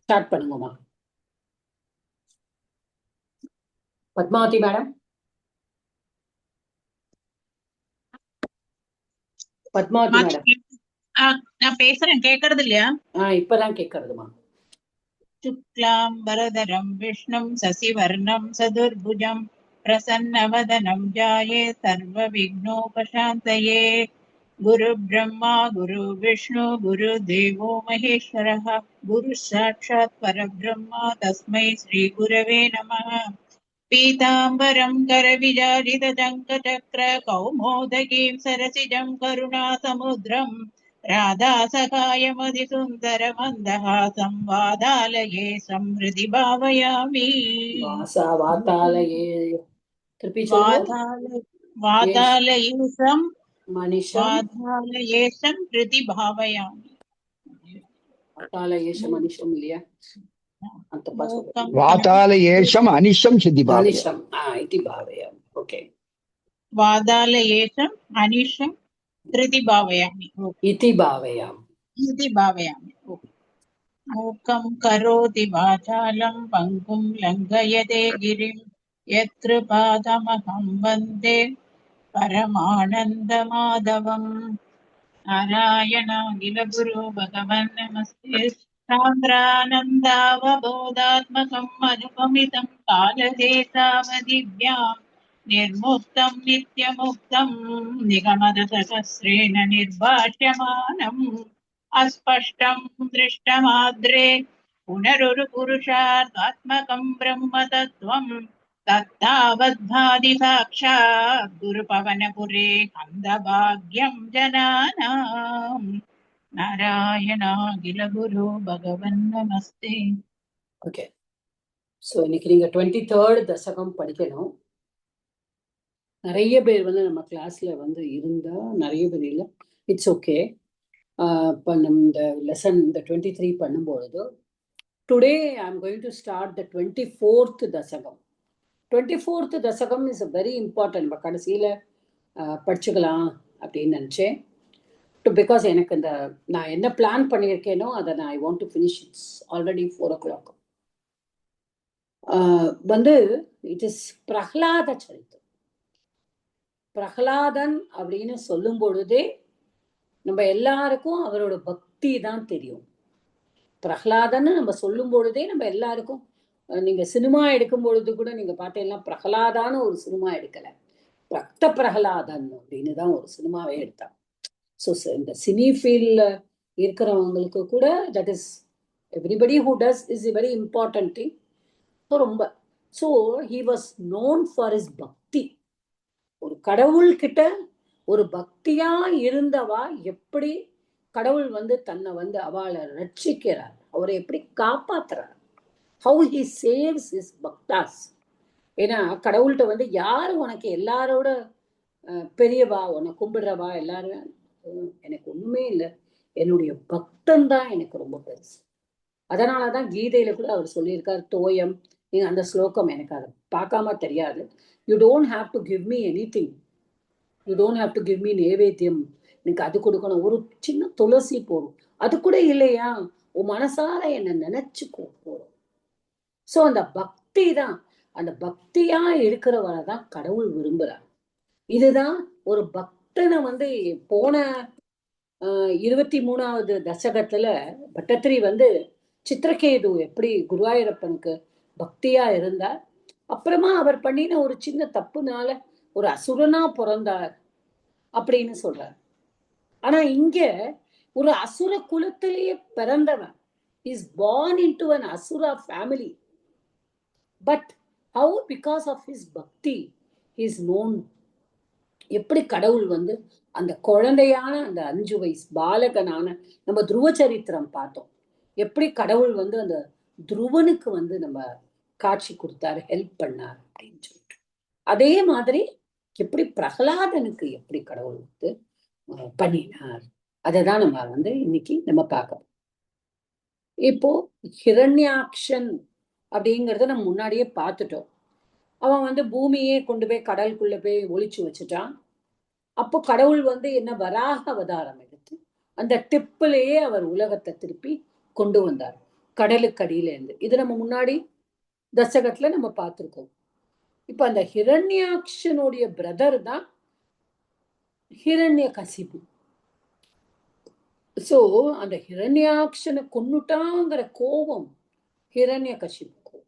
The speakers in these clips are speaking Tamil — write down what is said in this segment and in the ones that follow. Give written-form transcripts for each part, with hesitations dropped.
ஸ்டார்ட் பண்ணுங்கம்மா. பத்மாவதி மேடம். பத்மாவதி மேடம். நான் பேசுறேன், கேக்குறது இல்லையா? இப்பதான் கேக்குறதுமா. शुक्लाम्बरधरं विष्णुं शशिवर्णं चतुर्भुजं प्रसन्नवदनं ध्याये सर्वविघ्नोपशान्तये। गुरुब्रह्मा गुरुविष्णु गुरुदेवो महेश्वरः गुरुसाक्षात् परब्रह्म तस्मै श्रीगुरवे नमः। पीताम्बरं करविराजितशङ्खचक्र कौमोदकीं सरसिजं करुणासमुद्रम् राधासखायमधिसुन्दरमन्दहासं वादालये संहृदि भावयामि। वादालयेशं हृदि भावयामि. वातालयेशं இல்லையா? वातालयेशम् अनिशं सिद्धि भावयामि. इति भावयामि. ओके. वादालयेशम् अनिशं हृदि भावयामि. इति भावयामि. इति भावयामि. मूकं करोति वाचालं पङ्गुं लङ्घयते गिरिं यत्कृपातमहं वन्दे परमानन्दमाधवम्। नारायणाखिलगुरो भगवन् नमस्ते सान्द्रानन्दावबोधात्मकं मधुपमितं कालदेशावदिव्यां निर्मुक्तं नित्यमुक्तं निगमदसहस्रेण निर्भाष्यमानम् अस्पष्टं दृष्टमाद्रे पुनरुरुपुरुषार्थात्मकं ब्रह्मतत्त्वं तत्तावद्भाति साक्षात् गुरुपवनपुरे हन्दभाग्यं जनानाम्। नारायणाखिलगुरो भगवन् नमस्ते. ஓகே. ஸோ இன்னைக்கு நீங்க 23rd தசகம் படிக்கணும். நிறைய பேர் நம்ம கிளாஸ்ல இருந்தா நிறைய பேர் இல்லை, இட்ஸ் ஓகே. இப்போ நம்ம இந்த லெசன் இந்த 23 பண்ணும்பொழுது today I am going to start the 24th தசகம். 24th தசகம் இஸ் வெரி இம்பார்ட்டன்ட். நம்ம கடைசியில் படிச்சுக்கலாம் அப்படின்னு நினச்சேன். பிகாஸ் எனக்கு இந்த நான் என்ன பிளான் பண்ணியிருக்கேனோ அதை நான் I want to finish. It's already 4 o'clock. It is Prahlada சரித்திரம். பிரஹ்லாதன் அப்படின்னு சொல்லும் பொழுதே நம்ம எல்லாருக்கும் அவரோட பக்தி தான் தெரியும். பிரஹ்லாதன்னு நம்ம சொல்லும் பொழுதே நம்ம எல்லாருக்கும், நீங்க சினிமா எடுக்கும் பொழுது கூட நீங்க பார்த்தீங்கன்னா பிரஹ்லாதான்னு ஒரு சினிமா எடுக்கல, பக்த பிரஹ்லாதன் அப்படின்னு தான் ஒரு சினிமாவே எடுத்தாங்க. ஸோ இந்த சினி ஃபீல்ட்ல இருக்கிறவங்களுக்கு கூட that is everybody who does is very important thing. So ரொம்ப so he was known for is bhakti. ஒரு கடவுள்கிட்ட ஒரு பக்தியா இருந்தவா எப்படி கடவுள் தன்னை அவளை ரட்சிக்கிறார், அவரை எப்படி காப்பாத்துறார், ஹவு ஹி சேவ்ஸ் இஸ் பக்தாஸ். ஏன்னா கடவுள்கிட்ட யாரு உனக்கு எல்லாரோட பெரியவா, உன்னை கும்பிடுறவா எல்லாரும் எனக்கு ஒண்ணுமே இல்லை, என்னுடைய பக்தன் தான் எனக்கு ரொம்ப பெருசு. அதனாலதான் கீதையில கூட அவர் சொல்லியிருக்கார் தோயம். நீங்க அந்த ஸ்லோகம் எனக்கு அதை பார்க்காம தெரியாது. You don't have to give me anything, you don't have to give me naivedyam. எனக்கு அது கொடுக்கணும், ஒரு சின்ன துளசி போடும், அது கூட இல்லையா உன் மனசார என்னை நினைச்சுக்கோ போறோம். ஸோ அந்த பக்தி தான், அந்த பக்தியா இருக்கிறவரை தான் கடவுள் விரும்புறார். இதுதான் ஒரு பக்தனை போன 23வது தசகத்துல பட்டத்திரி சித்திரகேது எப்படி குருவாயூரப்பனுக்கு பக்தியா இருந்தார், அப்புறமா அவர் பண்ணின ஒரு சின்ன தப்புனால ஒரு அசுரனா பிறந்தார் அப்படின்னு சொல்றார். ஆனா இங்க ஒரு அசுர குலத்திலேயே பிறந்தவன், is born into an asura family, but how because of his bhakti he is known. எப்படி கடவுள் அந்த குழந்தையான அந்த 5 வயசு பாலகனான நம்ம துருவ சரித்திரம் பார்த்தோம், எப்படி கடவுள் அந்த துருவனுக்கு நம்ம காட்சி கொடுத்தாரு, ஹெல்ப் பண்ணார் அப்படின்னு சொல்லிட்டு. அதே மாதிரி எப்படி பிரகலாதனுக்கு எப்படி கடவுள் பண்ணினார், அதைதான் நம்ம இன்னைக்கு நம்ம பார்க்கணும். இப்போ ஹிரண்யாக்ஷன் அப்படிங்கிறத நம்ம முன்னாடியே பார்த்துட்டோம். அவன் பூமியே கொண்டு போய் கடலுக்குள்ள போய் ஒளிச்சு வச்சுட்டான். அப்போ கடவுள் என்ன வராக அவதாரம் எடுத்து அந்த டிப்பிலேயே அவர் உலகத்தை திருப்பி கொண்டு வந்தார். கடலுக்கு அடியில இருந்து. இது நம்ம முன்னாடி தசகத்துல நம்ம பார்த்திருக்கோம். இப்ப அந்த ஹிரண்யாக்ஷனுடைய பிரதர் தான் ஹிரண்யகசிபு. சோ அந்த ஹிரண்யாக்ஷனை கொன்னுட்டாங்கிற கோபம் ஹிரண்யகசிபுக்கு.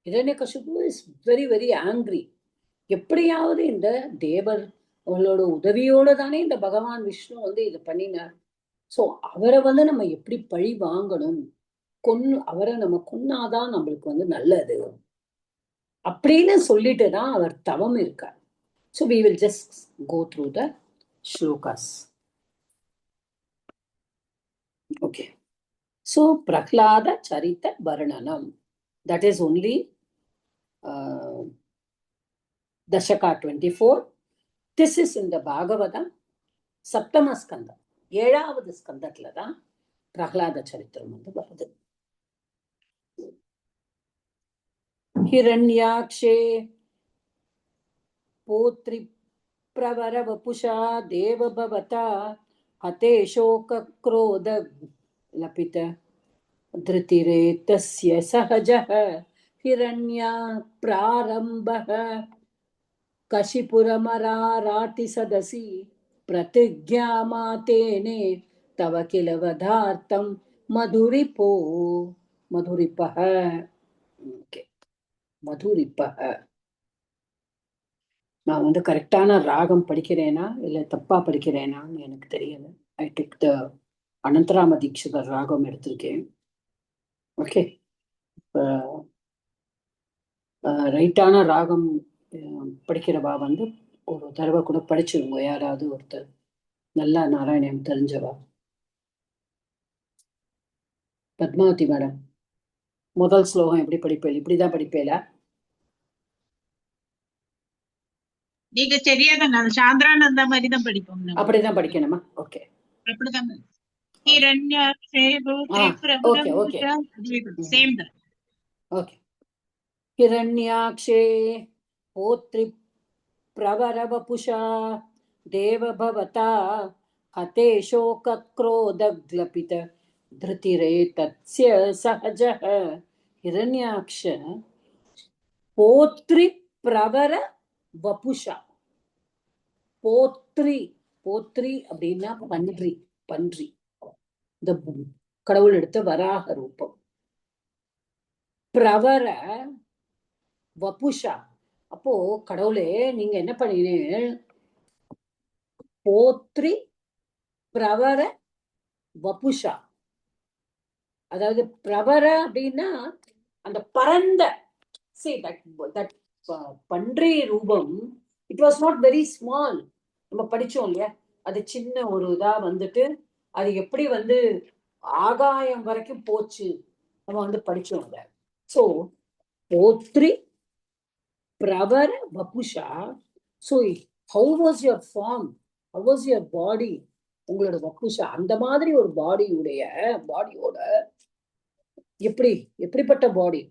Hiranyakashipu is very very angry. எப்படியாவது இந்த தேவர் அவங்களோட உதவியோட தானே இந்த பகவான் விஷ்ணு வந்து இது பண்ணினார். சோ அவரை வந்து நம்ம எப்படி பழி வாங்கணும், அவரை நம்ம கொன்னாதான் நம்மளுக்கு வந்து நல்லது அப்படின்னு சொல்லிட்டு தான் அவர் தவம் இருக்கார். So we will just go through the shlokas. Okay. So Prahlada Charita Varnanam. That is only Dashaka 24. This is in the Bhagavatam, Saptama Skanda. 7வது ஸ்கந்தத்துல தான் பிரஹ்லாத சரித்திரம் வந்து வருது. ஹிரண்யாக்ஷே போத்ரி பிரவர வபுஷா தேவபவதா ஹதே சோக க்ரோத லபித திருதிரேதஸ்ய சஹஜஹ ஹிரண்யா பிராரம்பஹ கஷிபுரமராராதி சதசி பிரதிஜ்ஞாமாதேனே தவ கில வதார்த்தம் மதுரிப்பஹ. மதுரிப்பஹ. நான் வந்து கரெக்டான ராகம் படிக்கிறேனா இல்ல தப்பா படிக்கிறேனான்னு எனக்கு தெரியல. ஐ டுக் த அனந்தராம தீட்சிதர் ராகம் எடுத்திருக்கேன். ஓகே, ரைட்டான ராகம் படிக்கிறவா வந்து ஒரு தடவை கூட படிச்சிருங்க. யாராவது ஒருத்தர் நல்லா நாராயணம் தெரிஞ்சவா. பத்மாவதி மேடம், முதல் ஸ்லோகம் எப்படி படிப்பேன்? இப்படிதான் படிப்பேல? நீங்க சரியாதான் சாந்திரானந்த மாதிரி தான் படிப்போம். அப்படிதான் படிக்கணுமா? ஓகே, அப்படிதான். ஹிரண்யாக்ஷே பூத்ரி பிரவர சேம் தான். ஓகே. ஹிரண்யாக்ஷே போத்ரி பிரவர வபுஷா தேவபவதா ஹதே சோக க்ரோத க்லபித திருதிரேதஸ்ய சஹஜஹ. ஹிரண்யாக்ஷ போத்ரி பிரவர வபுஷா. போத்ரி, போத்ரி அப்படின்னா பன்றி. பன்றி இந்த கடவுள் எடுத்த வராக ரூபம். பிரவர வபுஷா, அப்போ கடவுளே நீங்க என்ன பண்ணீங்க? போத்ரி பிரவர வபுஷா, அதாவது பிரவர அப்படின்னா அந்த பரந்த. See that பன்றி ரூபம், it was not very small. நம்ம படிச்சோம் இல்லையா, அது சின்ன ஒரு இதா வந்துட்டு அது எப்படி வந்து ஆகாயம் வரைக்கும் போச்சு நம்ம வந்து படிச்சோம். சோ போத்ரி பிரவர வபுஷா. So how was your form? How was your body? உங்களோட வபுஷா அந்த மாதிரி ஒரு பாடியோட எப்படிப்பட்ட பாடி?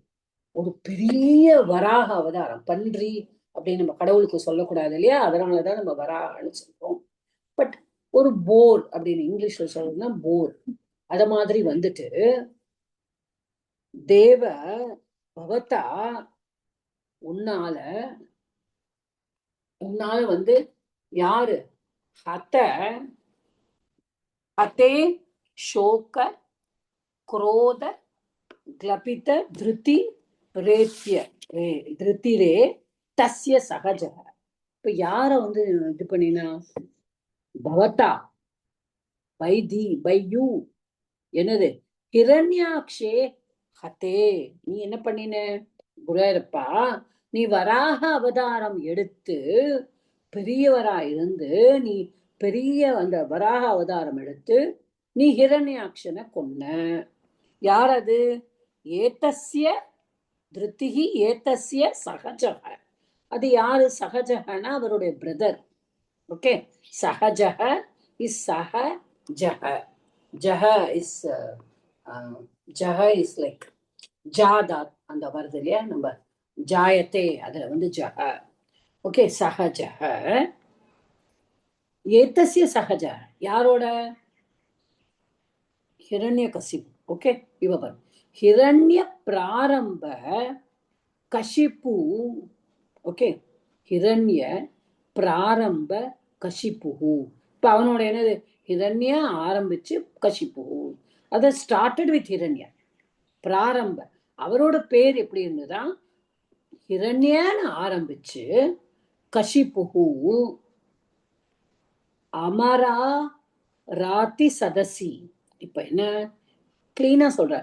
ஒரு பெரிய வராக அவதாரம். பன்றி அப்படின்னு நம்ம கடவுளுக்கு சொல்லக்கூடாது இல்லையா, அதனாலதான் நம்ம வராகன்னு சொல்றோம். பட் ஒரு போர் அப்படின்னு இங்கிலீஷ்ல சொல்லணும்னா போர், அத மாதிரி வந்துட்டு தேவ பவதா உன்னால வந்து யாரு? ஹதே சோக குரோத க்லபித திருதிரே தஸ்ய சகஜ. இப்ப யார வந்து இது பண்ணினா? பவதா, பை யூ. என்னது? ஹிரண்யாக்ஷே ஹதே, நீ என்ன பண்ணின? குருப்பா, நீ வராக அவதாரம் எடுத்து பெரியவரா இருந்து நீ பெரிய அந்த வராக அவதாரம் எடுத்து நீ ஹிரண்யாக்ஷனை கொன்ன. யார் அது? ஏதஸ்ய திருத்திகி ஏதஸ்ய சகஜக. அது யாரு? சகஜகனா அவருடைய பிரதர். ஓகே, சகஜக இஸ் சகஜக. ஜஹ இஸ் லைக் ஜாதாத் அந்த வருது இல்லையா, நம்ம ஜாயத்தே அதுல வந்து ஜஹ. ஓகே, சகஜக ஏதஸ்ய சகஜ யாரோட? ஹிரண்யகசிபு. ஓகே, இவ பாரு, ஹிரண்ய பிராரம்ப கஷிப்பு. ஓகே, ஹிரண்ய பிராரம்ப கஷிப்பு. இப்ப அவனோட என்னது, ஹிரண்ய ஆரம்பிச்சு கஷிப்பு. அத ஸ்டார்டட் வித் ஹிரண்ய. பிராரம்ப அவரோட பேர் எப்படி இருந்ததா, ஹிரண்யன்னு ஆரம்பிச்சு கஷிப்பு அமரா ராத்தி சதசி. இப்ப என்ன கிளீனா சொல்ற,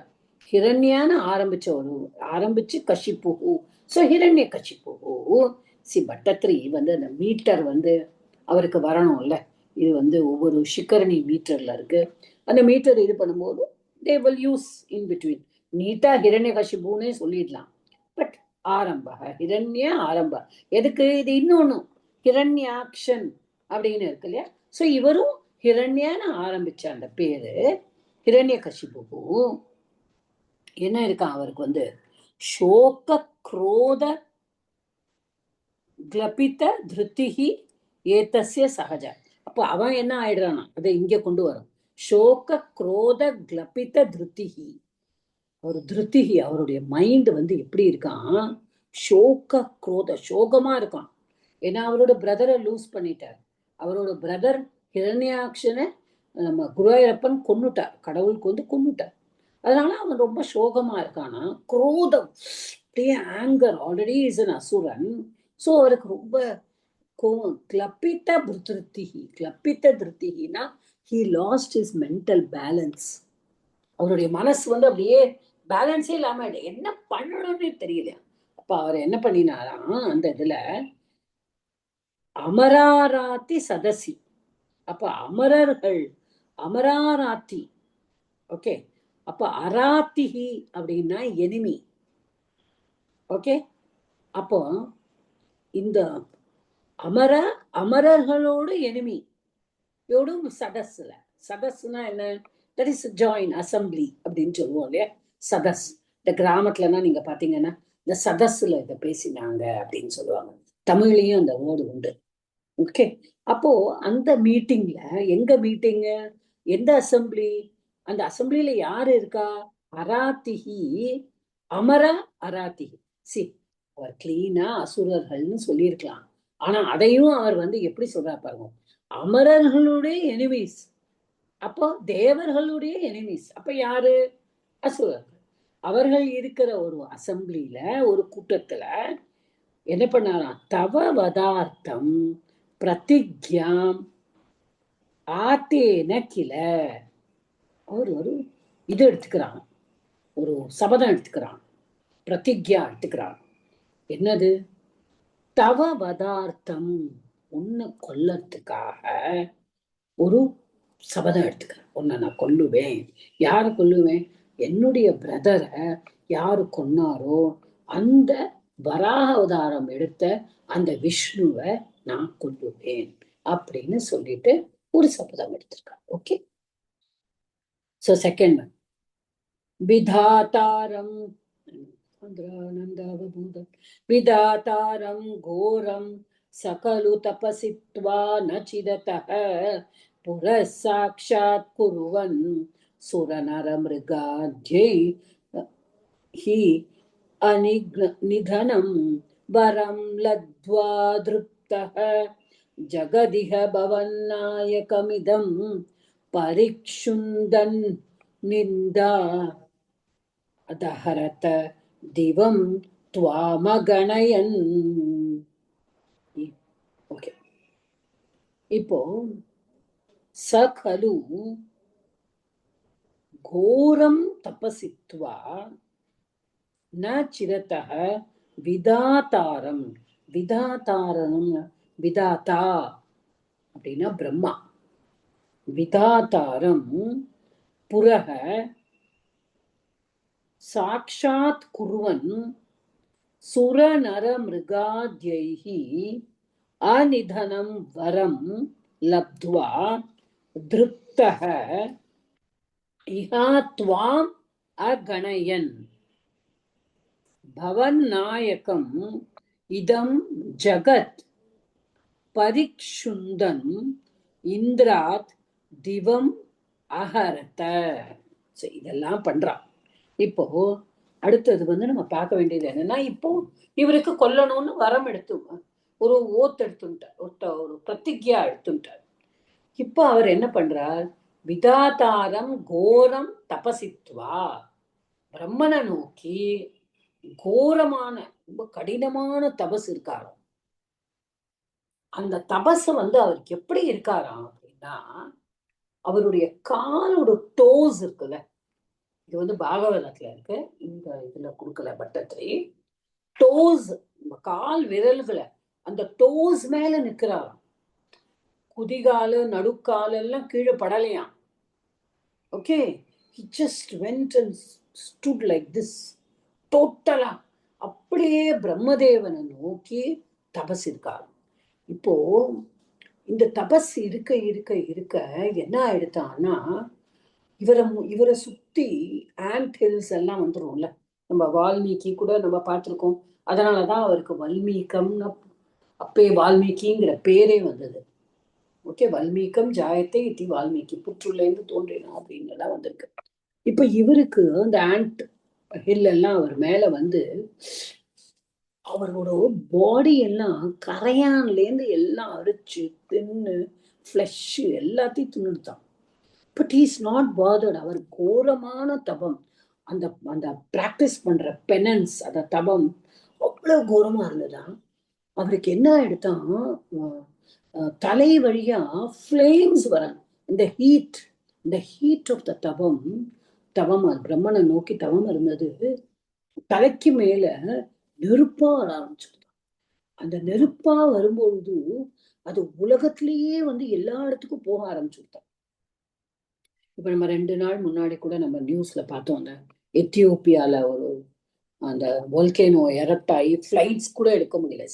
ஹிரண்யான்னு ஆரம்பிச்சு கஷிப்பு. சோ ஹிரண்ய கஷிப்பு. சி பட்டத்திரி வந்து அந்த மீட்டர் வந்து அவருக்கு வரணும்ல. இது வந்து ஒவ்வொரு சிக்கரணி மீட்டர்ல இருக்கு. அந்த மீட்டர் இது பண்ணும்போது they will use in between. நீட்டா ஹிரண்ய கஷிப்புன்னே சொல்லிடலாம். பட் ஆரம்ப ஹிரண்ய ஆரம்ப எதுக்கு, இது இன்னொன்னு ஹிரண்யாக்ஷன் அப்படின்னு இருக்கு இல்லையா. சோ இவரும் ஹிரண்யான்னு ஆரம்பிச்ச அந்த பேரு ஹிரண்ய கஷிப்பு. என்ன இருக்கான் அவருக்கு வந்து, சோக குரோத கிளபித திருத்திகி ஏதஸ்ய சகஜ. அப்போ அவன் என்ன ஆயிடுறானா, அதை இங்க கொண்டு வரும். சோக குரோத கிளபித திருத்திகி. ஒரு திருத்திகி, அவருடைய மைண்ட் வந்து எப்படி இருக்கான், சோக குரோத, சோகமா இருக்கான். ஏன்னா அவரோட பிரதரை லூஸ் பண்ணிட்டார். அவரோட பிரதர் ஹிரண்யாக்ஷனை நம்ம குருவாயூரப்பன் கொன்னுட்டார், கடவுளுக்கு வந்து கொன்னுட்டார். அதனால அவன் ரொம்ப சோகமா இருக்கானா, குரோதம், அப்படியே anchor, already is an Asuran. So அவருக்கு ரொம்ப கோவம். கிளப்பித்த திருத்திகி, கிளப்பித்த திருத்திகினா he lost his mental balance. அவருடைய மனசு வந்து அப்படியே பேலன்ஸே இல்லாம என்ன பண்ணணும்னு தெரியல. அப்ப அவர் என்ன பண்ணினாராம் அந்த இதுல, அமராராத்தி சதசி. அப்ப அமரர்கள், அமராராத்தி. ஓகே, அப்ப அராத்திகி அப்படின்னா எனிமி. ஓகே, அப்போ இந்த அமரர்களோடு எனிமி யோடும் சதஸ்ல. சதஸ்னா என்ன, தட் இஸ் ஜாயின் அசம்பிளி அப்படின்னு சொல்லுவோம் இல்லையா. சதஸ், இந்த கிராமத்துலன்னா நீங்க பாத்தீங்கன்னா இந்த சதஸ்ல இதை பேசினாங்க அப்படின்னு சொல்லுவாங்க. தமிழ்லயும் அந்த வேர்டு உண்டு. ஓகே, அப்போ அந்த மீட்டிங்ல, எங்க மீட்டிங்கு, எந்த அசம்பிளி, அந்த அசம்பிளில யாரு இருக்கா, அராத்திகி, அமர அராத்திகி. சி அவர் கிளீனா அசுரர்கள்னு சொல்லியிருக்கலாம். ஆனா அதையும் அவர் வந்து எப்படி சொல்றாரு பாருங்க, அமரர்களுடைய எனிமீஸ். அப்போ தேவர்களுடைய எனிமீஸ். அப்ப யாரு, அசுரர்கள். அவர்கள் இருக்கிற ஒரு அசம்பிளில, ஒரு கூட்டத்துல என்ன பண்ணாராம், தவ வதார்த்தம் பிரதிஜ்யாம் ஆத்தேன கில. அவர் ஒரு இது எடுத்துக்கிறான், ஒரு சபதம் எடுத்துக்கிறான், பிரதிஜ்யா எடுத்துக்கிறான். என்னது, தவ வதார்த்தம், உன்னை கொல்லத்துக்காக ஒரு சபதம் எடுத்துக்கிறேன். உன்னை நான் கொல்லுவேன். யாரை கொல்லுவேன், என்னுடைய பிரதரை யாரு கொன்னாரோ அந்த வராக அவதாரம் எடுத்த அந்த விஷ்ணுவை நான் கொல்லுவேன் அப்படின்னு சொல்லிட்டு ஒரு சபதம் எடுத்திருக்கான். ஓகே, சோ செகண்ட் ஒன், விதாதாரம் விதாதாரம் கோரம் சகலு தபசித்வா நச்சிததः புரः சாக்ஷாத் குருவன் சுரநர மிருகாத்யை ஹி அநிதனம் வரம் லத்வா திருப்தः ஜகதிஹ பவன்னாயகமிதம் பரிக்ஷுந்தன் நிந்தா அதஹரத திவம் துவாமகணயன். ஓகே, இப்போ சகலு கோரம் தபசித்வா ந சிரதः விதாதாரம். விதாதாரம், விதாதா அப்படின்னா பிரம்மா. விதாதாரம் புரக சாக்ஷாத் குருவன் சுரநர மிருகாத்யைஹி அநிதனம் வரம் லப்த்வா திருப்தः இஹா த்வாம் அகணயன் பவன்னாயகம் இதம் ஜகத் பரிக்ஷுந்தன் இந்திராத் திவம் அஹரத. சரி, இதெல்லாம் பண்றான். இப்போ அடுத்தது வந்து நம்ம பார்க்க வேண்டியது என்னன்னா, இப்போ இவருக்கு கொல்லணும்னு வரம் எடுத்து ஒரு ஓத் எடுத்துட்டார், ஒரு பிரதிஜ்யா எடுத்துட்டார். இப்போ அவர் என்ன பண்றார்? விதாதாரம் கோரம் தபசித்வா, பிரம்மனை நோக்கி கோரமான ரொம்ப கடினமான தபஸ் இருக்காராம். அந்த தபஸ் வந்து அவருக்கு எப்படி இருக்காராம் அப்படின்னா, அவருடைய காலோட டோஸ் இருக்குல்ல, இது வந்து பாகவதத்துல இருக்கு, இந்த இதுல கொடுக்கல பட்டத்திரி. டோஸ், கால் விரல்களை அந்த டோஸ் மேல நிக்கிறாராம். குதிகாலு நடுக்கால் எல்லாம் கீழே படலையாம். Okay, he just went and stood like this, டோட்டலா அப்படியே பிரம்மதேவனை நோக்கி தபஸ் இருக்காரு. இப்போ இந்த தபஸ் இருக்க இருக்க இருக்க என்ன ஆயிடுத்தான்னா, இவரை சுத்தி ஆண்ட் ஹில்ஸ் எல்லாம் வந்துரும்ல. நம்ம வால்மீகி கூட நம்ம பார்த்திருக்கோம். அதனாலதான் அவருக்கு வல்மீகம்னு அப்பே வால்மீகிங்கிற பேரே வந்தது. ஓகே, வல்மீகம் ஜாயத்தை இத்தி வால்மீகி, புற்றுல இருந்து தோன்றினா அப்படின்னு எல்லாம் வந்திருக்கு. இப்ப இவருக்கு அந்த ஆண்ட் ஹில் எல்லாம் அவர் மேல வந்து அவரோட பாடி எல்லாம் கரையான்ல இருந்து எல்லாம் அரிச்சு தின்னு ஃபிளஷ் எல்லாத்தையும் தின்னுடுதான். But he is not bothered. அவர் கோரமான தபம், அந்த அந்த பிராக்டிஸ் பண்ற பெனன்ஸ், அந்த தபம் அவ்வளவு கோரமா இருந்ததுதான். அவருக்கு என்ன ஆயிடுதான், தலை வழியா ஃபிளேம்ஸ் வர, இந்த ஹீட் ஆஃப் த தபம், பிரம்மனை நோக்கி தவம் இருந்தது, தலைக்கு மேல நெருப்பா வர ஆரம்பிச்சிருது. அந்த நெருப்பா வரும்பொழுது அது உலகத்திலேயே வந்து எல்லா இடத்துக்கும் போக ஆரம்பிச்சுட்டான். இப்ப நம்ம 2 நாள் முன்னாடி கூட நம்ம நியூஸ்ல பார்த்தோம், அந்த எத்தியோப்பியால ஒரு அந்த வோல்கேனோ எரப்ட் ஆகி ஃபிளைட்ஸ் கூட எடுக்க முடியல.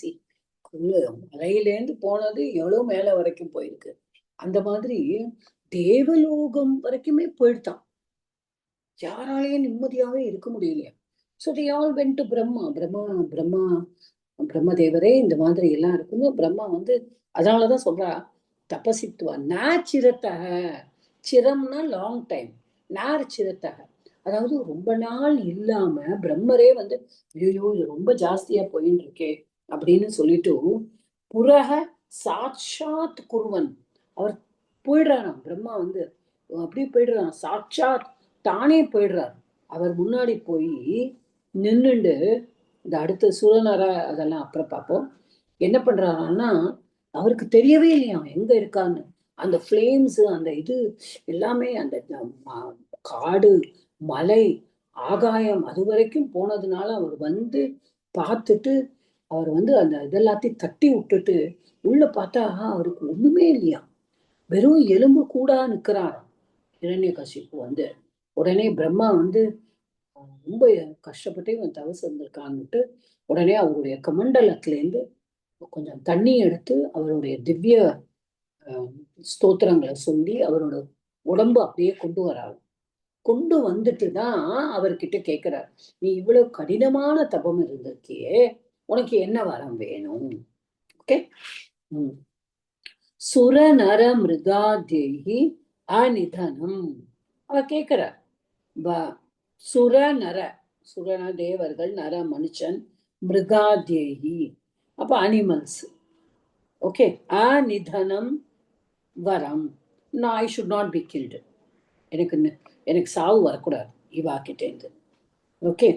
மலையிலேருந்து போனது எவ்வளவு மேல வரைக்கும் போயிருக்கு. அந்த மாதிரி தேவலோகம் வரைக்குமே போயிட்டான். யாராலையும் நிம்மதியாவே இருக்க முடியலையா. So they all went to பிரம்மதேவரே இந்த மாதிரி எல்லாம் இருக்குன்னு பிரம்மா வந்து அதனாலதான் சொல்றா, தபசித்துவா நாச்சிரத்தக, சிரம்னா லாங் டைம், நார்ச்சிரத்தக அதாவது ரொம்ப நாள் இல்லாம பிரம்மரே வந்து ஐயோ இது ரொம்ப ஜாஸ்தியா போயின்னு இருக்கே அப்படின்னு சொல்லிட்டு புரக சாட்சாத் குருவன், அவர் போயிடுறாராம். பிரம்மா வந்து அப்படியே போயிடுறான், சாட்சாத் தானே போயிடுறார். அவர் முன்னாடி போய் நின்னுண்டு, இந்த அடுத்த சுரநர அதெல்லாம் அப்புறம் பார்ப்போம். என்ன பண்றாருன்னா, அவருக்கு தெரியவே இல்லையா எங்க இருக்கான்னு. அந்த ஃபிளேம்ஸ், அந்த இது எல்லாமே, அந்த காடு மலை ஆகாயம் அது வரைக்கும் போனதுனால அவர் வந்து பார்த்துட்டு, அவர் வந்து அந்த இதெல்லாத்தையும் தட்டி விட்டுட்டு உள்ள பார்த்தா அவருக்கு ஒண்ணுமே இல்லையா, வெறும் எலும்பு கூடா நிக்கிறாராம் இரண்யகசிப்பு வந்து. உடனே பிரம்மா வந்து ரொம்ப கஷ்டப்பட்டு இவன் தவசு இருந்திருக்கான்னுட்டு உடனே அவருடைய கமண்டலத்திலேருந்து கொஞ்சம் தண்ணி எடுத்து அவருடைய திவ்ய ஸ்தோத்திரங்களை சொல்லி அவரோட உடம்பு அப்படியே கொண்டு வராரு. கொண்டு வந்துட்டு தான் அவர்கிட்ட கேட்கிறார், நீ இவ்வளவு கடினமான தபம் இருந்திருக்கியே, உனக்கு என்ன வரம் வேணும்? ஓகே, சுர நர மிருகாதேகி அநிதனம் அவர் கேட்கிறார். சுர நர, சுரன தேவர்கள், நர மனுஷன், மிருகாதேகி அப்ப அனிமல்ஸ். ஓகே, அநிதனம் வரம், நான் I should not be killed, எனக்கு சாவு வரக்கூடாது இவா கிட்டேருந்து. ஓகே,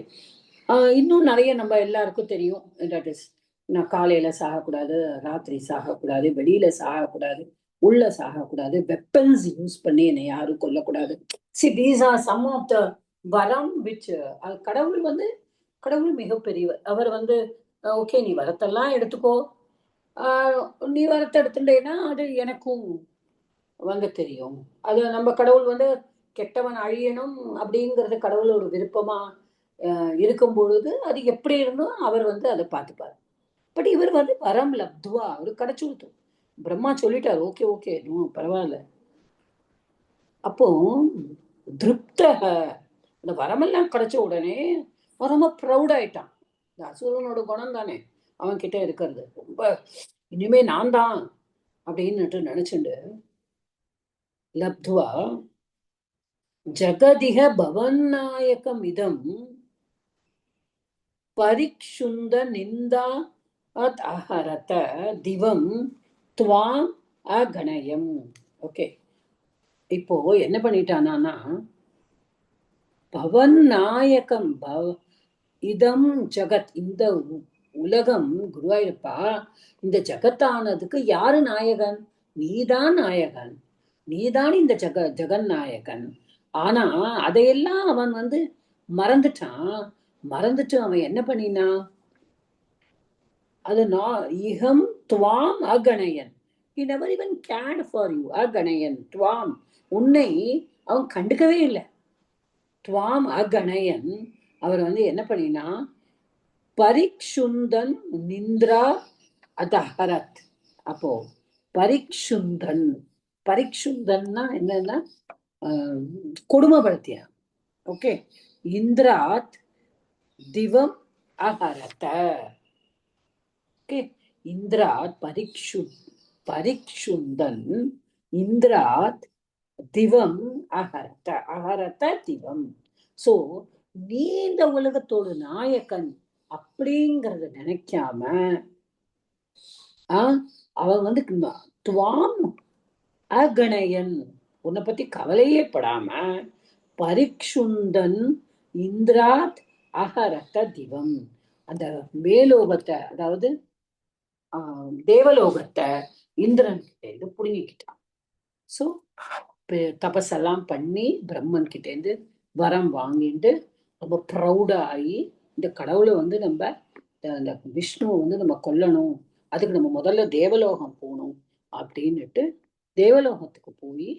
இன்னும் நிறைய நம்ம எல்லாருக்கும் தெரியும். தட் இஸ், நான் காலையில சாகக்கூடாது, ராத்திரி சாகக்கூடாது, வெளியில சாகக்கூடாது, உள்ள சாகக்கூடாது, வெப்பன்ஸ் யூஸ் பண்ணி என்னை யாரும் கொல்லக்கூடாது. See, these are some of the வரம் which கடவுள் மிகப்பெரியவர். அவர் வந்து ஓகே நீ வரத்தெல்லாம் எடுத்துக்கோ, நீ வரத்தை எடுத்துட்டேன்னா அது எனக்கும் வந்து தெரியும். அது நம்ம கடவுள் வந்து கெட்டவன் அழியணும் அப்படிங்கிறது கடவுளோட விருப்பமா இருக்கும் பொழுது அது எப்படி இருந்தும் அவர் வந்து அதை பார்த்துப்பார். பட் இவர் வந்து வரம் லப்துவா, அவரு கிடைச்சு கொடுத்தோம். பிரம்மா சொல்லிட்டார், ஓகே ஓகே பரவாயில்ல. அப்போ திருப்தக, இந்த வரமெல்லாம் கிடைச்ச உடனே ரொம்ப ப்ரௌட் ஆயிட்டான். இந்த அசுரனோட குணம் தானே அவன் கிட்ட இருக்கிறது, ரொம்ப இனிமே நான் தான் அப்படின்னு நினைச்சுண்டு லப்துவா ஜகதிக பவன்னாயகம் இதம் பரிக்ஷுந்த நிந்தா அஹரத திவம் துவாம் அகணயம். ஓகே, இப்போ என்ன பண்ணிட்டானா, பவன் நாயகம் இதம் ஜகத், இந்த உலகம் குருவாயிருப்பா, இந்த ஜகத்தானதுக்கு யாரு நாயகன்? நீதான் நாயகன், நீதான் இந்த ஜெகன் நாயகன். ஆனா அதையெல்லாம் அவன் மறந்துட்டான். மறந்துட்டு அவன் என்ன பண்ணினா, அது இகம் துவாம் அகணயன். He never even cared for you. அகணயன் துவாம், உன்னை அவன் கண்டுக்கவே இல்லை. துவாம் அகணயன், அவர் என்ன பண்ணினா, பரிக்ஷுந்தன் நிந்திரா அதஹரத். அப்போ பரிக்ஷுந்தன், பரிக்ஷுந்தன்னா என்னன்னா கொடுமைப்படுத்தியா. ஓகே, இந்திராத் திவம் அஹரத. ஓகே, இந்திராத் பரிக்ஷுந்தன் இந்திராத் திவம் அஹரத, அஹரத திவம். சோ நீ இந்த உலகத்தோட நாயகன் அப்படிங்கறத நினைக்காம அவன் துவாம் அகணயன், உன்னை பத்தி கவலையே படாம பரிக்ஷுந்தன் இந்திராத் அஹரத திவம், அந்த மேலோகத்தை, அதாவது தேவலோகத்தை இந்திரன் கிட்ட இருந்து புடுங்கிக்கிட்டான். சோ தபஸெல்லாம் பண்ணி பிரம்மன் கிட்ட இருந்து வரம் வாங்கிட்டு ரொம்ப ப்ரௌடா ஆகி, இந்த கடவுளை நம்ம அந்த விஷ்ணுவை நம்ம கொல்லணும், அதுக்கு நம்ம முதல்ல தேவலோகம் போகணும் அப்படின்னுட்டு தேவலோகத்துக்கு போய்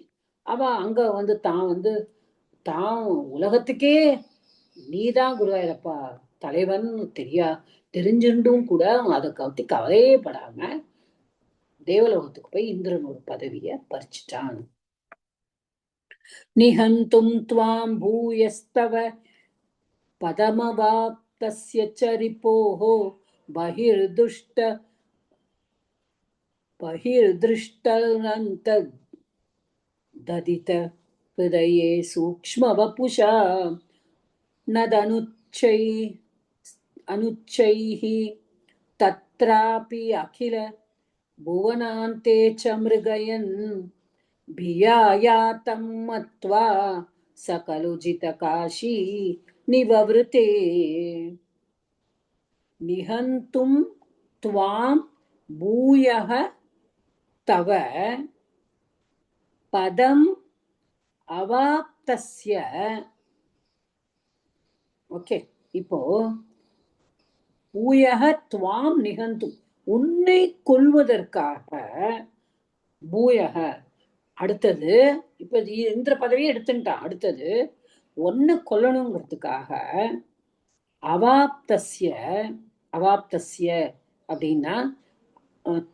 அவ அங்க தான் உலகத்துக்கே நீதான் குருவாயிரப்பா தலைவன் தெரிஞ்சுட்டும் கூட அதை பத்தி கவலையே படாம தேவலோகத்துக்கு போய் இந்திரனோட பதவிய பறிச்சுட்டான். நிஹந்தும் த்வாம் பூயஸ்தவ பதமவாப்தஸ்ய சரிபோஹோ பஹிர்திருஷ்டனந்த ததித ஹிருதயே சூக்ஷ்ம வபுஷா அனுச்சைஹி தத்ராபி அகில புவனாந்தே ச மிருகயன் பியாயாதம் மத்வா சகலுஜித காஷி நிவவ்ருதே. நிஹந்தும் த்வாம் பூயஹ தவ பதம் அவாப்தஸ்ய. ஓகே, இப்போ பூயஹ த்வாம் நிஹந்தும், உன்னை கொல்வதற்காக, பூயஹ அடுத்தது, இப்ப இந்திர பதவியை எடுத்துட்டான், அடுத்தது ஒன்னு கொல்லணுங்கிறதுக்காக அவாப்தஸ்ய. அவாப்தஸ்ய அப்படின்னா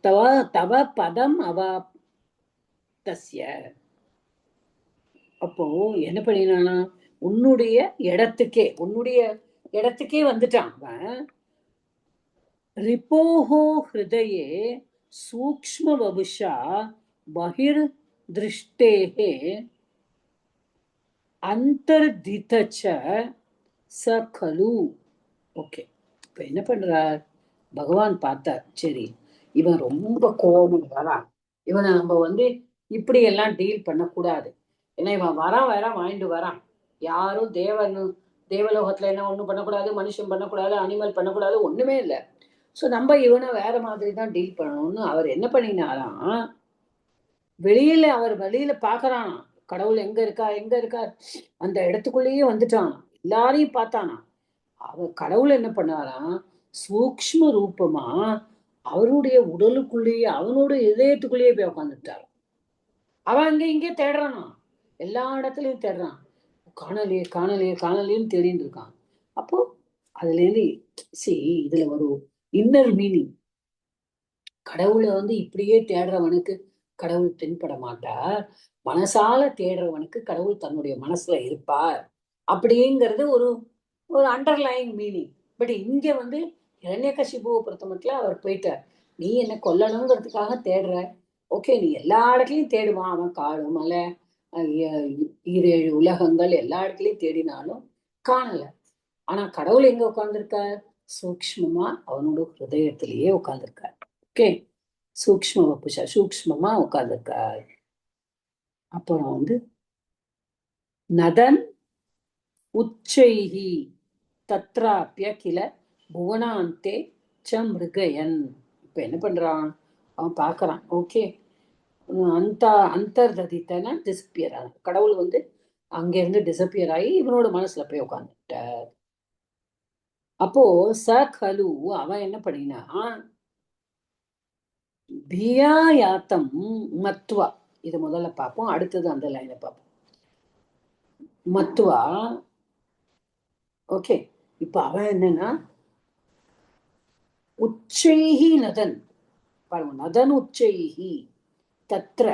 தவ பதம் அவாப்தஸ்ய. அப்போ என்ன பண்ணினானா, உன்னுடைய இடத்துக்கே வந்துட்டான். ரிபோஹோ ஹிருதயே சூக்ஷ்ம வபுஷா பஹிர் திருஷ்டேஹே அந்தர்திதச்ச சகலு. ஓகே, இப்ப என்ன பண்றார் பகவான் பார்த்தார், சரி இவன் ரொம்ப கோபம் வரான், இவனை நம்ம இப்படி எல்லாம் டீல் பண்ணக்கூடாது. ஏன்னா இவன் வேற வாங்கிட்டு வரான். யாரும் தேவலோகத்துல என்ன ஒண்ணும் பண்ணக்கூடாது, மனுஷன் பண்ணக்கூடாது, அனிமல் பண்ணக்கூடாது, ஒண்ணுமே இல்லை. சோ நம்ம இவனை வேற மாதிரி தான் டீல் பண்ணணும்னு அவர் என்ன பண்ணினாராம், அவர் வெளியில பாக்குறான் கடவுள் எங்க இருக்கா, அந்த இடத்துக்குள்ளேயே வந்துட்டான், எல்லாரையும் பார்த்தானா. அவர் கடவுள் என்ன பண்ணாராம், சூக்ஷ்ம ரூபமா அவருடைய உடலுக்குள்ளேயே, அவனோட இதயத்துக்குள்ளேயே போய் உட்காந்துட்டார். அவன் இங்கே தேடுறானா, எல்லா இடத்துலயும் தேடுறான், காணலையேன்னு தெரிந்து இருக்கான். அப்போ அதுல இருந்து இதுல ஒரு இன்னர் மீனிங், கடவுளை இப்படியே தேடுறவனுக்கு கடவுள் தென்பட மாட்டார், மனசால தேடுறவனுக்கு கடவுள் தன்னுடைய மனசுல இருப்பார் அப்படிங்கிறது ஒரு அண்டர்லைன் மீனிங். பட் இங்க இரண்யகசிபுவை பொறுத்த மட்டும் அவர் போயிட்டார், நீ என்ன கொல்லணுங்கிறதுக்காக தேடுற, ஓகே நீ எல்லா இடத்துலயும் தேடுவான், அவன் காடு மலை ஈரேழு உலகங்கள் எல்லா இடத்துலயும் தேடினாலும் காணல. ஆனா கடவுள் எங்க உட்கார்ந்துருக்கார்? சூக்ஷ்மமா அவனோட ஹிருதயத்திலேயே உட்கார்ந்துருக்கார். ஓகே, சூக்ஷ்ம வப்புஷா சூக்ஷ்மமா உட்கார்ந்துருக்கார். அப்புறம் வந்து நதன் உச்சைஹி தத்ராப்ய கில புவனாந்தே ச மிருகயன். இப்ப என்ன பண்றான்? அவன் பார்க்கறான். ஓகே, அந்த அந்தர்ததித்தன டிஸ்பியர் ஆன கடவுள் வந்து அங்கிருந்து டிசப்பியர் ஆகி இவனோட மனசுல போய் உட்காந்துட்டார். அப்போ ச கலு அவன் என்ன பண்ணினா பியாயாத்தம் மத்வா. இது முதல்ல பார்ப்போம், அடுத்தது அந்த லைனை பார்ப்போம். மத்வா. ஓகே, இப்ப அவன் என்னன்னா உச்சைஹி நதன் பாருங்க, நதன் உச்சைஹி தத்ர.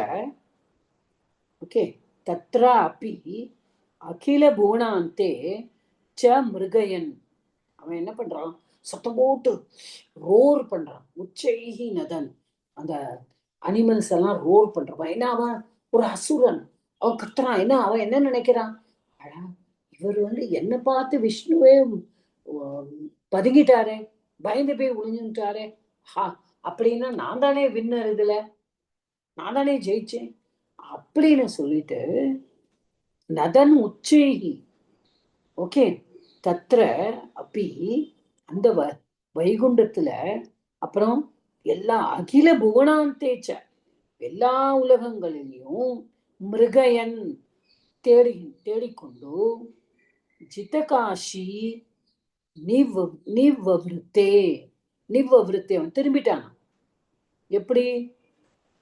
ஓகே, தத்ர அப்பி அகில புவனாந்தே ச மிருகயன். அவன் என்ன பண்றான்? சத்தம் போட்டு ரோர் பண்றான். உச்சைஹி நதன், அந்த அனிமல்ஸ் எல்லாம் ரோர் பண்றான். ஏன்னா அவன் ஒரு அசுரன், அவன் கத்துறான். என்ன அவன் என்ன நினைக்கிறான்? இவர் வந்து என்ன பார்த்து விஷ்ணுவே பதுங்கிட்டாரே, பயந்து போய் ஒளிஞ்சுட்டாரே. அப்படின்னா நான் தானே வின்னர், இதுல நான் தானே ஜெயிச்சேன் அப்படின்னு சொல்லிட்டு நதன் உச்சைஹி. ஓகே, தத்ர அப்பி அந்த வைகுண்டத்துல அப்புறம் எல்லா அகில புவனாந்தேச்ச எல்லா உலகங்களிலையும் மிருகயன் தேடிக்கொண்டு ஜிதகாஷி நிவ்வருத்தே. நிவ்வருத்தே அவன் திரும்பிட்டான். எப்படி?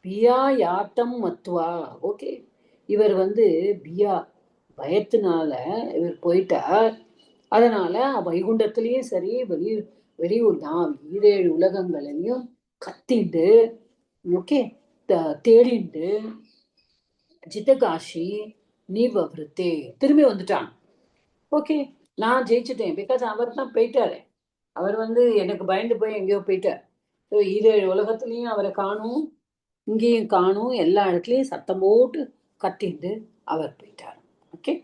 பியா யாத்தம் மத்வா. ஓகே, இவர் வந்து பியா பயத்தினால இவர் போயிட்டார். அதனால வைகுண்டத்திலயும் சரி வெளியூர் தான் ஈரேழு உலகங்களையும் கத்திண்டு ஓகே தேடிண்டு ஜிதகாஷி நிவருத்தே திரும்பி வந்துட்டான். ஓகே, நான் ஜெயிச்சுட்டேன். பிகாஸ் அவர் தான் போயிட்டாரு. அவர் வந்து எனக்கு பயந்து போய் எங்கேயோ போயிட்டார். ஈரேழு உலகத்துலயும் அவரை காணும், இங்கேயும் காணும், எல்லா இடத்துலயும் சத்தம் போட்டு கத்திண்டு அவர் போயிட்டார். ஓகே,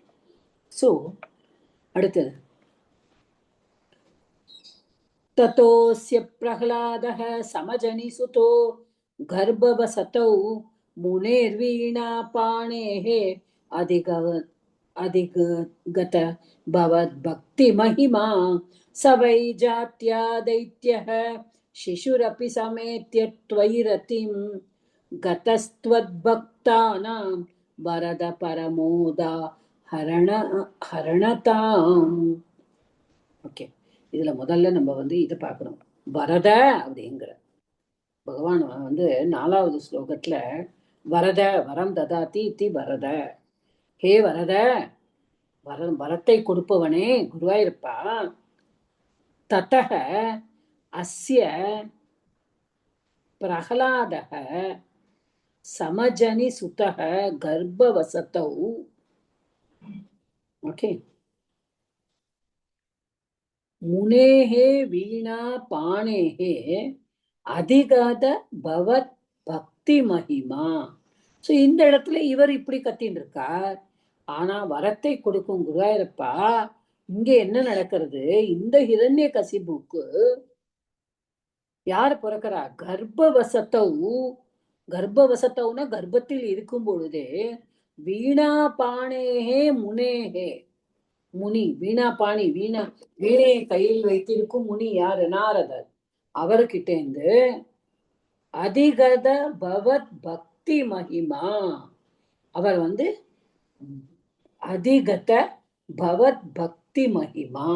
சோ அடுத்தது ततोऽस्य प्रह्लादः समजनिसुतो गर्भवसतौ मुनेर्वीणापाणेः अधिगत भवद्भक्तिमहिमा स वै जात्या दैत्यः शिशुरपि समेत्य त्वयि रतिं गतस्त्वद्भक्तानां वरद परमोदा हरणताम्. ஓகே, இதுல முதல்ல நம்ம வந்து இதை பார்க்கணும். வரத அப்படிங்கிற பகவான் வந்து 4வது ஸ்லோகத்துல வரத வரம் ததாதி தி வரத, ஹே வரத வரத்தை கொடுப்பவனே குருவாயிருப்பா. ததக அஸ்ய பிரஹ்லாதக சமஜனி சுதக கர்ப்பவசதௌ. ஓகே, முனேஹே வீணா பாணேஹே அதிகத பவத் பக்தி மகிமா. ஸோ இந்த இடத்துல இவர் இப்படி கத்தின்னு இருக்கார். ஆனா வரத்தை கொடுக்கும் குருவாயிருப்பா, இங்க என்ன நடக்கிறது? இந்த ஹிரண்ய கசிபுக்கு யார் பிறக்கிறா? கர்ப்பவசத்தௌ. கர்ப்பவசத்தௌனா கர்ப்பத்தில் இருக்கும் பொழுதே வீணா பாணேஹே முனேஹே. முனி வீணா பாணி, வீணையை கையில் வைத்திருக்கும் முனி யாரு? நாரதர். அவர்கிட்ட இருந்து அதிகத பவத் பக்தி மகிமா, அவர் வந்து அதிகத பவத் பக்தி மகிமா.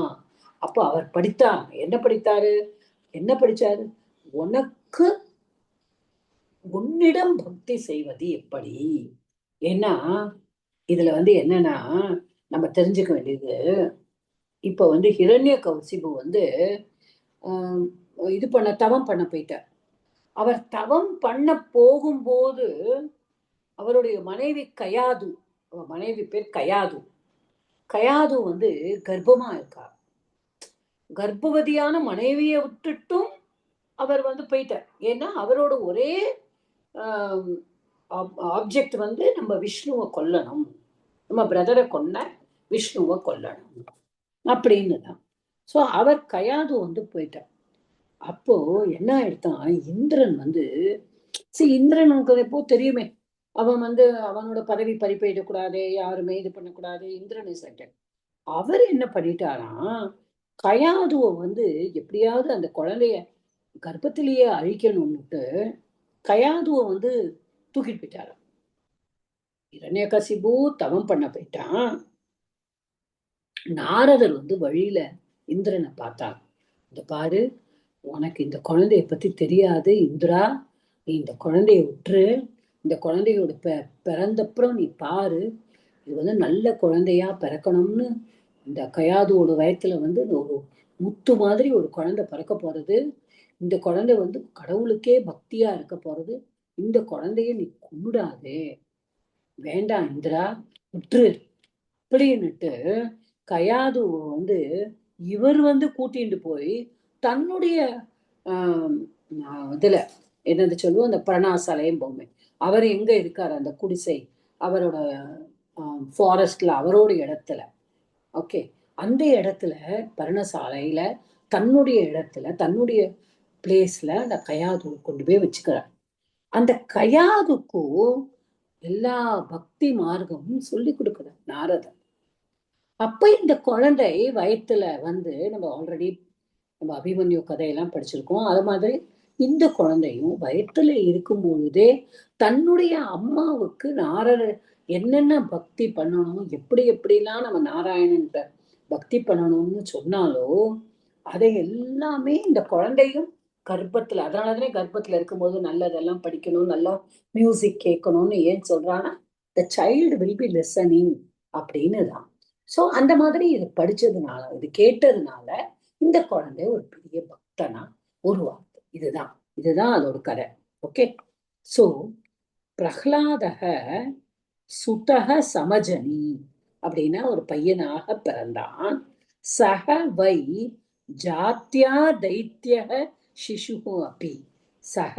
அப்ப அவர் படித்தார். என்ன படித்தாரு? என்ன படிச்சாரு? உனக்கு உன்னிடம் பக்தி செய்வது எப்படி? ஏன்னா இதுல வந்து என்னன்னா நம்ம தெரிஞ்சுக்க வேண்டியது, இப்ப வந்து ஹிரண்ய கசிபு வந்து இது பண்ண தவம் பண்ண போயிட்டார். அவர் தவம் பண்ண போகும்போது அவருடைய மனைவி கயாது, மனைவி பேர் கயாது. கயாது வந்து கர்ப்பமா இருக்கா. கர்ப்பவதியான மனைவியை விட்டுட்டும் அவர் வந்து போயிட்டார். ஏன்னா அவரோட ஒரே ஆப்ஜெக்ட் வந்து நம்ம விஷ்ணுவை கொல்லணும், நம்ம பிரதரை கொன்ன விஷ்ணுவை கொல்லணும் அப்படின்னு தான். ஸோ அவர் கயாது வந்து போயிட்டார். அப்போ என்ன ஆயிடுத்தான், இந்திரன் வந்து இந்திரனுக்கு எப்போ தெரியுமே, அவன் வந்து அவனோட பதவி பறிப்போயிடக்கூடாது, யாருமே இது பண்ணக்கூடாது, இந்திரனை சென்றார். அவர் என்ன பண்ணிட்டாராம், கயாதுவை வந்து எப்படியாவது அந்த குழந்தைய கர்ப்பத்திலேயே அழிக்கணும்னுட்டு கயாதுவை வந்து தூக்கிட்டு போயிட்டாராம். இரண்யகசிபு தவம் பண்ண போயிட்டான். நாரதர் வந்து வழியில இந்திரனை பார்த்தார். இந்த பாரு, உனக்கு இந்த குழந்தைய பத்தி தெரியாது இந்திரா, நீ இந்த குழந்தைய விட்டுரு, இந்த குழந்தையோட பிறந்தப்புறம் நீ பாரு, இது வந்து நல்ல குழந்தையா பிறக்கணும்னு இந்த கயாதுவோட வயத்துல வந்து ஒரு முத்து மாதிரி ஒரு குழந்தை பிறக்க போறது, இந்த குழந்தை வந்து கடவுளுக்கே பக்தியா இருக்க போறது, இந்த குழந்தைய நீ கொன்னுடாதே, வேண்டாம் இந்திரா விட்டுரு அப்படின்னுட்டு கயாது வந்து இவர் வந்து கூட்டிட்டு போய் தன்னுடைய இதுல என்னது சொல்லுவோம், அந்த பர்ணாசாலையும் பொம்மை, அவர் எங்க இருக்காரு அந்த குடிசை, அவரோட ஃபாரஸ்ட்ல அவரோட இடத்துல, ஓகே, அந்த இடத்துல பர்ணசாலையில தன்னுடைய இடத்துல தன்னுடைய பிளேஸ்ல அந்த கயாது கொண்டு போய் வச்சுக்கிறார். அந்த கயாதுக்கும் எல்லா பக்தி மார்க்கமும் சொல்லி கொடுக்கிறார் நாரதர். அப்ப இந்த குழந்தை வயத்துல வந்து நம்ம ஆல்ரெடி நம்ம அபிமன்யு கதையெல்லாம் படிச்சிருக்கோம், அது மாதிரி இந்த குழந்தையும் வயத்துல இருக்கும் பொழுதே தன்னுடைய அம்மாவுக்கு நாரதர் என்னென்ன பக்தி பண்ணணும், எப்படி எப்படிலாம் நம்ம நாராயணன் பக்தி பண்ணணும்னு சொன்னாலோ அதை எல்லாமே இந்த குழந்தையும் கர்ப்பத்துல, அதனாலதானே கர்ப்பத்துல இருக்கும்போது நல்லதெல்லாம் படிக்கணும், நல்லா மியூசிக் கேட்கணும்னு ஏன் சொல்றான்னா, the child will be listening அப்படின்னு தான். ஸோ அந்த மாதிரி இது படிச்சதுனால, இது கேட்டதுனால இந்த குழந்தை ஒரு பெரிய பக்தனா உருவாகுது. இதுதான் அதோட கதை. ஓகே, ஸோ பிரஹ்லாதக சுதக சமஜனி அப்படின்னா ஒரு பையனாக பிறந்தான். சக வை ஜாத்தியா தைத்திய சிசு அப்பி. சக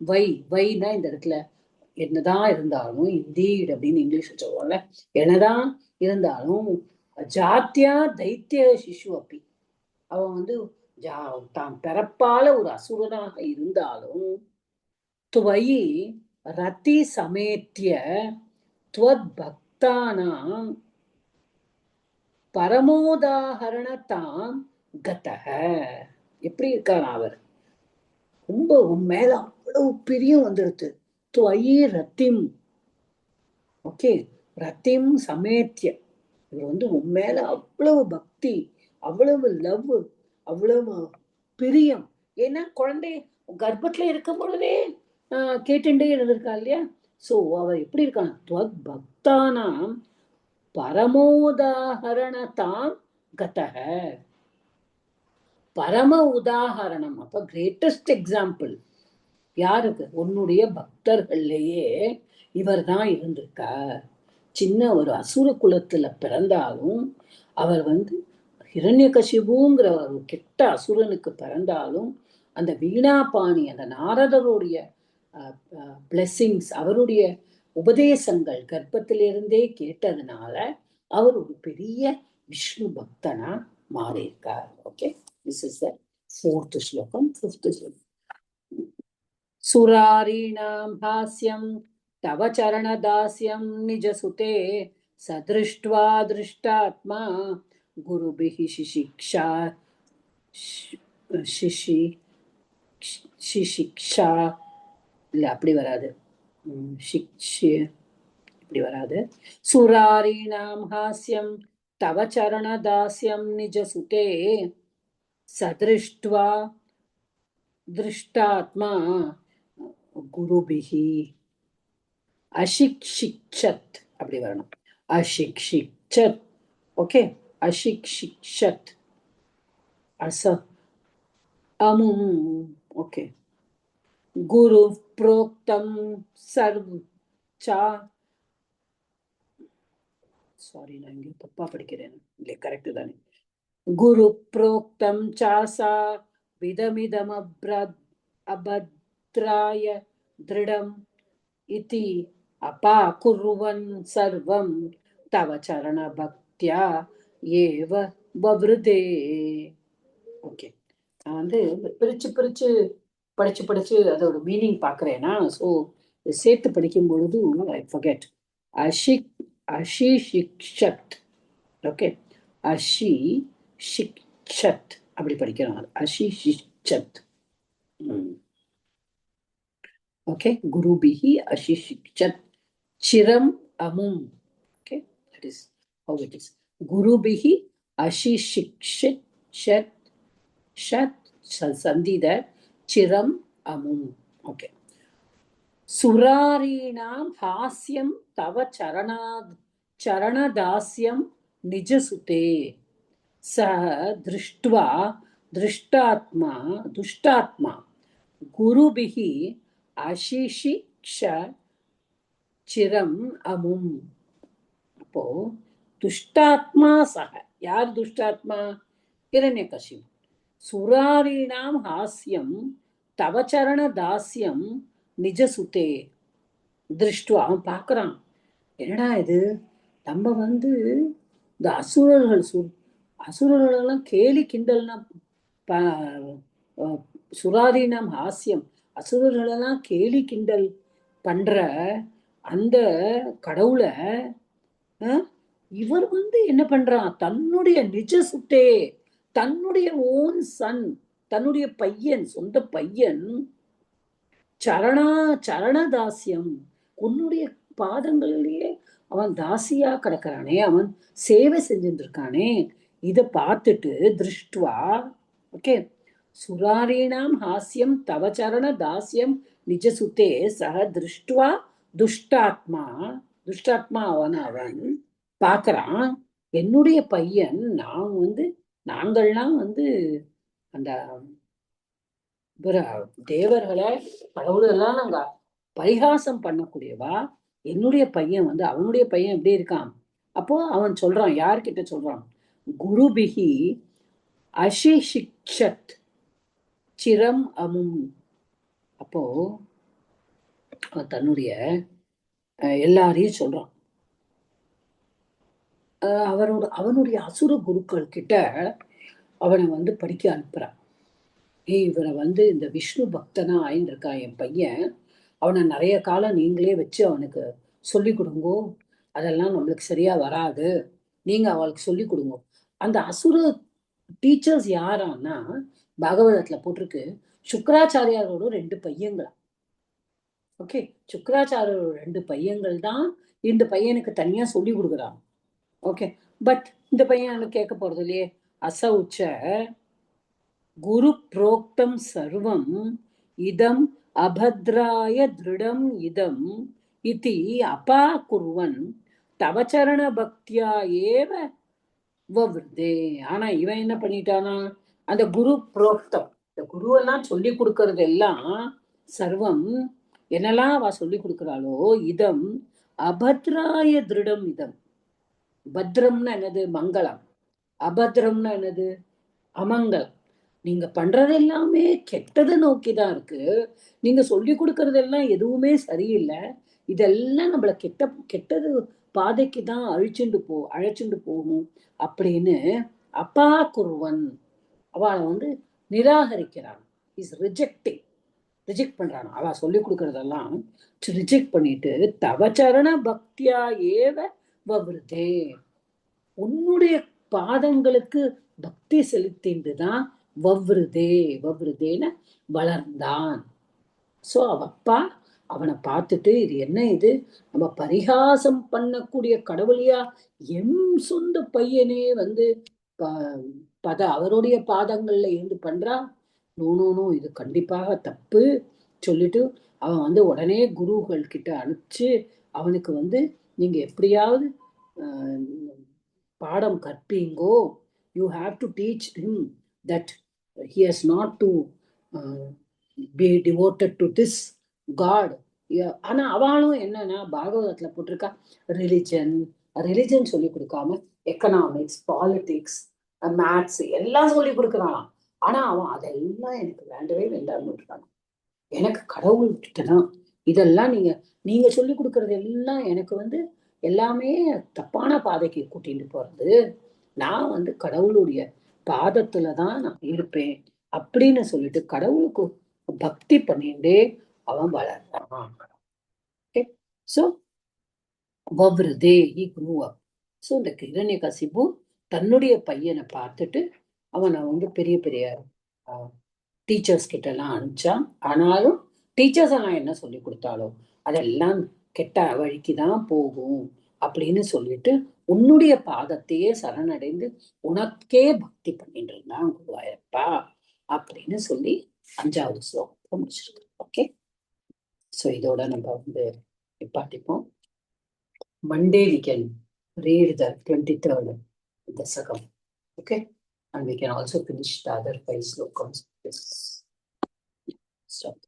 வை, வைனா இந்த இடத்துல என்னதான் இருந்தாலும், இந்தீட் அப்படின்னு இங்கிலீஷ்ல சொல்லுவோம்ல, என்னதான் இருந்தாலும் ஜாத்தியா தைத்திய சிசு அப்பி, அவன் வந்து தான் பிறப்பால ஒரு அசுரனாக இருந்தாலும் துவயி ரத்தி சமேத்திய துவத் பக்தானாம் பரமோதாகரணத்தாம் கதக. எப்படி இருக்கார் அவர், ரொம்ப உன் மேல அவ்வளவு பிரியம் வந்துடுது. துவயி ரத்திம், ஓகே, ரத்திம் சமேத்திய, இவர் வந்து உன் மேல அவ்வளவு பக்தி, அவ்வளவு லவ், அவ்வளவு பிரியம். ஏன்னா குழந்தை கர்ப்பத்துல இருக்கும் பொழுதே கேட்டுட்டே இருந்திருக்கா இல்லையா. சோ அவர் எப்படி இருக்கான், துவத் பக்தானாம் பரமோதாகரணதாம் கதக, பரம உதாகரணம், அப்ப கிரேட்டஸ்ட் எக்ஸாம்பிள் யாருக்கு, உன்னுடைய பக்தர்கள்லயே இவர் தான் இருந்திருக்கார். சின்ன ஒரு அசுர குலத்துல பிறந்தாலும், அவர் வந்து ஹிரண்யகசிபுங்கிற ஒரு கெட்ட அசுரனுக்கு பிறந்தாலும், அந்த வீணாபாணி அந்த நாரதருடைய பிளெஸிங்ஸ், அவருடைய உபதேசங்கள் கர்ப்பத்திலிருந்தே கேட்டதுனால அவர் ஒரு பெரிய விஷ்ணு பக்தனா மாறியிருக்கார். Okay, this is the 4th slokam. 5th ஸ்லோகம். சுராரீணாம் ஹாஸ்யம் தவ சரணதாஸ்யம் நிஜசுதே சதிருஷ்ட்வா திருஷ்டாத்மா குருபிஹி சிசிக்ஷா சிசிக்ஷா இல்ல அப்படி வராது, இப்படி வராது. சுராரீணாம் ஹாஸ்யம் தவ சரணதாஸ்யம் நிஜசுதே சதிருஷ்ட்வா திருஷ்டாத்மா குருபிஹி அசிக்ஷிக்ஷத், அப்படி வரணும், அசிக்ஷிக்ஷத். ஓகே, அசிக்ஷிக்ஷத் அச அமும். ஓகே, குரு புரோக்தம் சர்வ சா, சாரி நான் இங்கே தப்பா படிக்கிறேன், இல்லை கரெக்ட் தானே. குரு புரோக்தம் சாசா விதமிதம் அபத்ராய திருடம் இதி அபாகுர்வன் சர்வம் தவ சரண பக்தியா ஏவ வவ்ருதே. ஓகே, நான் வந்து பிரிச்சு பிரிச்சு படிச்சு அதோட மீனிங் பார்க்குறேன்னா, ஸோ சேர்த்து படிக்கும் பொழுது ஐ ஃபர்கெட். அஷிஷிக்ஷத். ஓகே, அஷிஷிக்ஷத் அப்படி படிக்கிறோம். அஷிஷிக்ஷத். ஓகே, குருபிஹி அஷிஷிக்ஷத் சிரம் அமும். Okay, that is how it is. குருபிஹி அஷிஷிக்ஷத் ஷத் ஷத் சந்தி தட் சிரம் அமும். ஓகே, சுராரீணாம் ஹாஸ்யம் தவ சரணதாஸ்யம் நிஜசுதே சஹ திருஷ்ட்வா துஷ்டாத்மா குருபிஹி அஷிஷிக்ஷ சிரம் அமும். அப்போ துஷ்டாத்மா சஹ, யார் துஷ்டாத்மா? ஹிரண்யகசிபு. சுராரீணாம் ஹாஸ்யம் தவ சரண தாஸ்யம் நிஜசுதே திருஷ்டுவா. அவன் பார்க்கறான், என்னடா இது, நம்ம வந்து இந்த அசுரர்களெல்லாம் கேலி கிண்டல்னா சுராதீனம் ஹாஸ்யம், அசுரர்களெல்லாம் கேலி கிண்டல் பண்ற அந்த கடவுளை இவர் வந்து என்ன பண்றான், தன்னுடைய நிஜ சுத்தே, தன்னுடைய ஓன் சன், தன்னுடைய பையன், சொந்த பையன் சரணதாசியம், உன்னுடைய பாதங்களிலேயே அவன் தாசியா கிடக்கிறானே, அவன் சேவை செஞ்சுட்டு இருக்கானே, இதை பார்த்துட்டு திருஷ்டுவா. ஓகே, சுராரீணாம் ஹாஸ்யம் தவ சரண தாஸ்யம் நிஜசுத்தே சக திருஷ்டுவா துஷ்டாத்மா அவன் பார்க்கறான், என்னுடைய பையன், நாங்கள்லாம் வந்து அந்த தேவர்களை கடவுளெல்லாம் நாங்க பரிகாசம் பண்ணக்கூடியவா, என்னுடைய பையன் வந்து, அவனுடைய பையன் எப்படி இருக்கான். அப்போ அவன் சொல்றான், யார்கிட்ட சொல்றான்? குருபிஹி அஷிஷிக்ஷத் சிரம் அமும். அப்போ தன்னுடைய எல்லாரையும் சொல்றான். அவனுடைய அசுர குருக்கள் கிட்ட அவனை வந்து படிக்க அனுப்புறான். இவரை வந்து இந்த விஷ்ணு பக்தனா ஆயிருக்கான் என் பையன், அவனை நிறைய காலம் நீங்களே வச்சு அவனுக்கு சொல்லி கொடுங்கோ, அதெல்லாம் நம்மளுக்கு சரியா வராது, நீங்க அவளுக்கு சொல்லி கொடுங்க. அந்த அசுர டீச்சர்ஸ் யாரான்னா, பாகவதத்துல போட்டிருக்கு, சுக்கராச்சாரியாரோட 2 பையங்களா. ஓகே, சுக்கராச்சாரியோட 2 பையங்கள் தான் இந்த பையனுக்கு தனியா சொல்லி கொடுக்குறான். ஓகே, பட் இந்த பையன் கேட்க போறது இல்லையே. அசௌச்ச குரு புரோக்தம் சர்வம் இதம் அபத்ராய திருடம் இதம் இதி அபாகுர்வன் தவச்சரண பக்தியா ஏவ வவ்ருதே. ஆனா இவன் என்ன பண்ணிட்டானா, அந்த குரு புரோக்தம், இந்த குருவெல்லாம் சொல்லி கொடுக்கறது எல்லாம் சர்வம், என்னெல்லாம் அவ சொல்லி கொடுக்குறாளோ, இதம் அபத்ராய திருடம் இதம். பத்ரம்னா என்னது? மங்களம். அபத்ரம்னா என்னது? அமங்கலம். நீங்க பண்றது எல்லாமே கெட்டதை நோக்கிதான் இருக்கு, நீங்க சொல்லி கொடுக்கறதெல்லாம் எதுவுமே சரியில்லை, இதெல்லாம் நம்மள கெட்டது பாதைக்கு தான் அழைச்சுண்டு போகும் அப்படின்னு அப்பா குருவன் அவளை வந்து நிராகரிக்கிறான். இஸ் ரிஜெக்ட் பண்றான். அவ சொல்லி கொடுக்கறதெல்லாம் ரிஜெக்ட் பண்ணிட்டு தவச்சரண பக்தியா ஏவ வவ்ருதே, உன்னுடைய பாதங்களுக்கு பக்தி செலுத்தின்றுதான் வவ்ருதேன்னு வளர்ந்தான். சோ அப்பா அவனை பார்த்துட்டு, இது என்ன, இது நம்ம பரிகாசம் பண்ணக்கூடிய கடவுளியா, எம் சொந்த பையனே வந்து அவருடைய பாதங்கள்ல இருந்து பண்றா, நோ இது கண்டிப்பாக தப்பு சொல்லிட்டு அவன் வந்து உடனே குருகள் கிட்ட அனுப்பிச்சு அவனுக்கு வந்து, நீங்க எப்படியாவது பாடம் கற்பீங்கோ, you have to teach him that he has not to be devoted to this God. ஆனா அவளும் என்னன்னா, பாகவதத்துல போட்டிருக்கா, ரிலிஜன் சொல்லி கொடுக்காம எக்கனாமிக்ஸ், பாலிடிக்ஸ், மேத்ஸ் எல்லாம் சொல்லி கொடுக்குறான். ஆனா அவன் அதெல்லாம் எனக்கு வேண்டவே வேண்டாம்னு இருக்கான். எனக்கு கடவுள் கிட்டதான் இதெல்லாம் நீங்க சொல்லி கொடுக்கறது எல்லாம் எனக்கு வந்து எல்லாமே தப்பான பாதைக்கு கூட்டிட்டு போறது. நான் வந்து கடவுளுடைய பாதத்துலதான் நான் இருப்பேன் அப்படின்னு சொல்லிட்டு கடவுளுக்கு பக்தி பண்ணிட்டே அவன் வளர்றான். சோ வவ்ருதே he grew up. ஸோ இந்த கிரண்யகசிபு தன்னுடைய பையனை பார்த்துட்டு அவனை வந்து பெரிய பெரிய டீச்சர்ஸ் கிட்ட எல்லாம் அனுப்பிச்சான். ஆனாலும் டீச்சர்ஸ் எல்லாம் என்ன சொல்லி கொடுத்தாலும் அதெல்லாம் கெட்ட வழிக்குதான் போகும் அப்படின்னு சொல்லிட்டு உன்னுடைய பாதத்தையே சரணடைந்து உனக்கே பக்தி பண்ணிட்டு இருந்தான் குருவாயப்பா அப்படின்னு சொல்லி 5வது ஸ்லோகத்தை முடிச்சிருக்கோம். ஓகே, ஸோ இதோட நம்ம வந்து நிப்பாட்டிப்போம். Monday we can read the 23rd Dasakam. Okay, and we can also finish the other 5 slokams. Stop.